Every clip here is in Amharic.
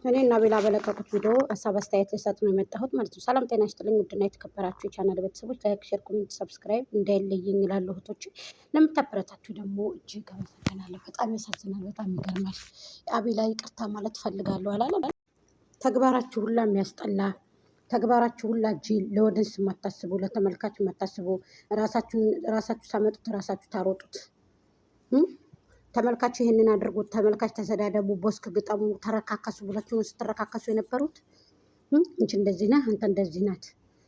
እኔ እና ቤላ በለቀቁት ቪዲዮ ሀሳብ አስተያየት ልሰጥ ነው የመጣሁት ማለት ነው። ሰላም ጤና ይስጥልኝ ውድና የተከበራችሁ የቻናል ቤተሰቦች፣ ላይክ፣ ሼር፣ ኮሜንት፣ ሰብስክራይብ እንዳይለየኝ እላለሁ። እህቶች ለምታበረታችሁ ደግሞ እጅግ አመሰግናለሁ። በጣም ያሳዝናል፣ በጣም ይገርማል። አቤላ ይቅርታ ማለት ፈልጋለሁ አላለም። ተግባራችሁ ሁላ የሚያስጠላ ተግባራችሁ ሁላ ጅል፣ ለወደንስ የማታስቡ ለተመልካች የማታስቡ ራሳችሁ ሳመጡት ራሳችሁ ታሮጡት። ተመልካች ይህንን አድርጎት ተመልካች ተሰዳደቡ፣ ቦስክ ግጠሙ፣ ተረካከሱ ብላችሁ ነው ስትረካከሱ የነበሩት እንጂ እንደዚህ ነህ አንተ እንደዚህ ናት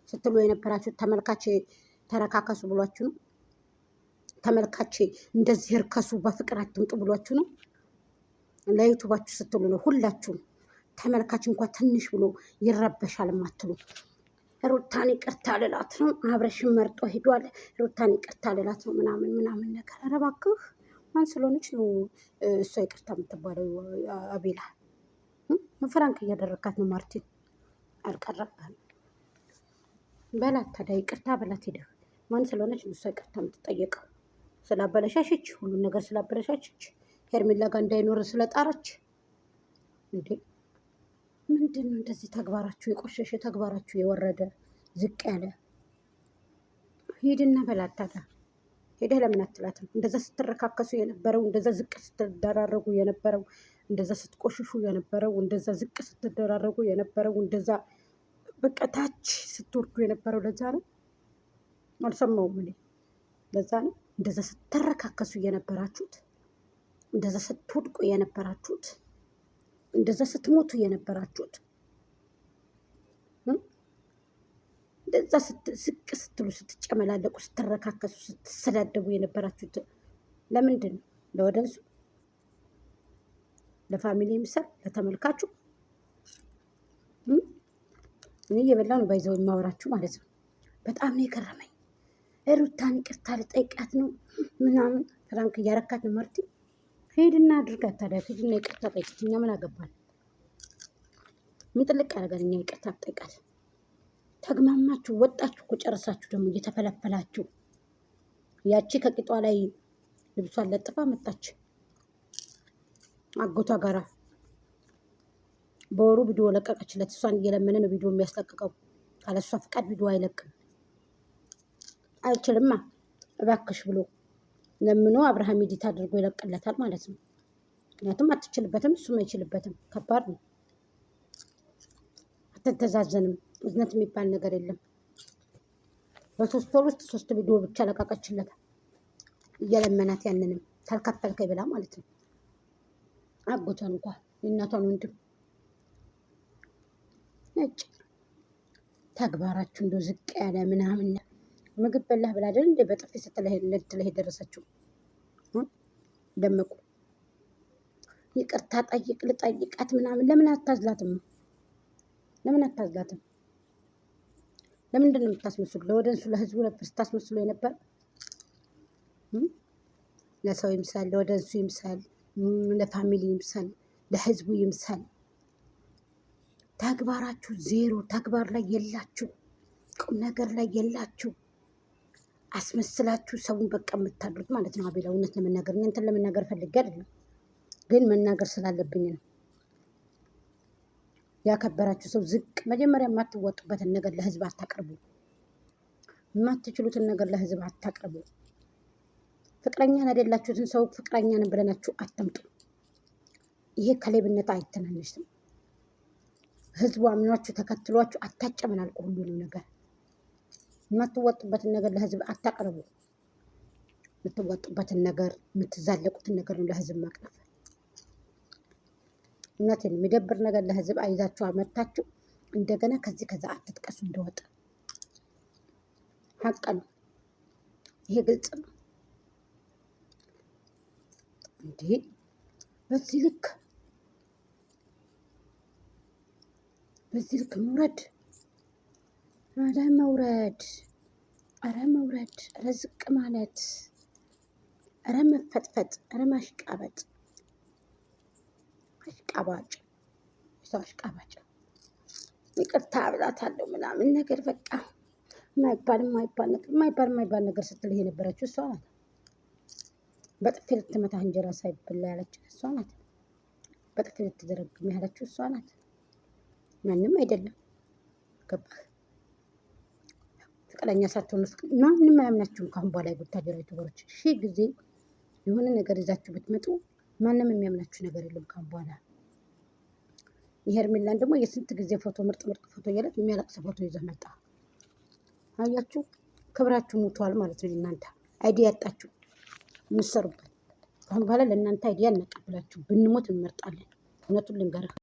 ስትሉ የነበራችሁ ተመልካች ተረካከሱ ብሏችሁ ነው። ተመልካች እንደዚህ እርከሱ በፍቅር አትምጡ ብሏችሁ ነው። ለዩቱባችሁ ስትሉ ነው ሁላችሁም። ተመልካች እንኳን ትንሽ ብሎ ይረበሻል ማትሉ። ሩታን ይቅርታ ልላት ነው፣ አብረሽን መርጦ ሄዷል። ሩታን ይቅርታ ልላት ነው ምናምን ነገር። ኧረ እባክህ ማን ስለሆነች ነው እሷ ይቅርታ የምትባለው? አቤላ ፍራንክ እያደረካት ነው። ማርቲን አልቀረብህም በላት ታዲያ ይቅርታ በላት ሄደህ። ማን ስለሆነች ነው እሷ ይቅርታ የምትጠየቀው? ስላበለሻሸች፣ ሁሉን ነገር ስላበለሻሸች፣ ሄርሜላ ጋር እንዳይኖር ስለጣረች እንዴ? ምንድን ነው እንደዚህ ተግባራችሁ የቆሸሸ ተግባራችሁ የወረደ ዝቅ ያለ? ሂድና በላት ታዲያ ሄደህ ለምን አትላትም? እንደዛ ስትረካከሱ የነበረው፣ እንደዛ ዝቅ ስትደራረጉ የነበረው፣ እንደዛ ስትቆሽሹ የነበረው፣ እንደዛ ዝቅ ስትደራረጉ የነበረው፣ እንደዛ በቃ ታች ስትወርዱ የነበረው ለዛ ነው። አልሰማውም እኔ። ለዛ ነው እንደዛ ስትረካከሱ የነበራችሁት፣ እንደዛ ስትወድቁ የነበራችሁት፣ እንደዛ ስትሞቱ የነበራችሁት፣ እንደዛ ዝቅ ስትሉ ስትጨመላለቁ ስትረካከሱ ስትሰዳደቡ የነበራችሁት ለምንድን ነው? ለወደንሱ ለፋሚሊ ምሰል ለተመልካቹ። እኔ እየበላ ነው ባይዘው የማወራችሁ ማለት ነው። በጣም ነው የገረመኝ። ሩታን ይቅርታ ልጠይቃት ነው ምናምን ፍራንክ እያረካት ነው። ማርቲ ሄድና አድርጋት ታዲያ። ሄድና ይቅርታ ጠይቃት። እኛ ምን አገባን? ምን ጥልቅ ያደርጋል? እኛ ይቅርታ ጠይቃት። ተግማማችሁ ወጣችሁ እኮ ጨርሳችሁ ደግሞ እየተፈለፈላችሁ። ያቺ ከቂጧ ላይ ልብሷን ለጥፋ መጣች አጎቷ ጋራ በወሩ ቪዲዮ ለቀቀችለት። እሷን እየለመነ ነው ቪዲዮ የሚያስለቅቀው። ካለሷ ፍቃድ ቪዲዮ አይለቅም። አይችልማ እባክሽ ብሎ ለምኖ አብርሃም ኤዲት አድርጎ ይለቅለታል ማለት ነው። ምክንያቱም አትችልበትም፣ እሱም አይችልበትም። ከባድ ነው። አትተዛዘንም። እዝነት የሚባል ነገር የለም። በ3 ወር ውስጥ 3 ቪዲዮ ብቻ ለቀቀችለት እየለመናት፣ ያንንም ታልከፈልከኝ ብላ ማለት ነው። አጎቷን እንኳን የእናቷን ወንድም ነጭ ተግባራችሁ እንደ ዝቅ ያለ ምናምን። ምግብ በላህ ብላ አይደል እንደ በጥፊ ስትለህ የደረሰችው። ደመቁ ይቅርታ ልጠይቃት ምናምን። ለምን አታዝላትም? ለምን አታዝላትም? ለምንድን ነው የምታስመስሉ? ለወደንሱ ለህዝቡ ነበር ስታስመስሉ የነበር። ለሰው ይምሳል፣ ለወደንሱ ይምሳል፣ ለፋሚሊ ይምሳል፣ ለህዝቡ ይምሳል። ተግባራችሁ ዜሮ። ተግባር ላይ የላችሁ፣ ቁም ነገር ላይ የላችሁ። አስመስላችሁ ሰውን በቃ የምታድሩት ማለት ነው። አቤላ እውነት ለመናገር እንትን ለመናገር ፈልጌ አይደለም፣ ግን መናገር ስላለብኝ ነው። ያከበራችሁ ሰው ዝቅ። መጀመሪያ የማትወጡበትን ነገር ለህዝብ አታቅርቡ። የማትችሉትን ነገር ለህዝብ አታቅርቡ። ፍቅረኛን አይደላችሁትን ሰው ፍቅረኛን ብለናችሁ አትምጡ። ይሄ ከሌብነት አይተናነስም። ህዝቡ አምኗችሁ ተከትሏችሁ አታጨመናልቁ። ሁሉንም ነገር የማትወጡበትን ነገር ለህዝብ አታቅርቡ። የምትወጡበትን ነገር የምትዛለቁትን ነገር ነው ለህዝብ ማቅረብ። እውነቴን የሚደብር ነገር ለህዝብ አይዛችሁ አመታችሁ እንደገና ከዚህ ከዛ አትጥቀሱ። እንደወጣ ሀቅ ነው ይሄ፣ ግልጽ ነው። እንዴ በዚህ ልክ መውረድ! ኧረ መውረድ! ኧረ መውረድ! ኧረ ዝቅ ማለት! ኧረ መፈጥፈጥ! ኧረ ማሽቃበጥ! አሽቃባጭ ሰው አሽቃባጭ። ይቅርታ ብላታለሁ ምናምን ነገር በቃ የማይባል ነገር ስትል የነበረችው እሷ ናት። በጥፊ ልትመታህ እንጀራ ሳይበላ ያለች እሷ ናት። በጥፊ ልትደረግም ያለችው እሷ ናት። ማንም አይደለም። ገባህ? ፍቅረኛ ሳትሆኑ ማንም አያምናችሁም። ካሁን በኋላ የቡታጀራ ዩቱበሮች ሺህ ጊዜ የሆነ ነገር ይዛችሁ ብትመጡ ማንም የሚያምናችሁ ነገር የለም ካሁን በኋላ። የሄርሜላን ደግሞ የስንት ጊዜ ፎቶ ምርጥ ፎቶ እያለት የሚያለቅስ ፎቶ ይዘህ መጣ። አያችሁ፣ ክብራችሁ ሞቷል ማለት ነው። እናንተ አይዲያ ያጣችሁ የምትሰሩበት። ካሁን በኋላ ለእናንተ አይዲያ እናቀብላችሁ። ብንሞት እንመርጣለን። እውነቱን ልንገርህ።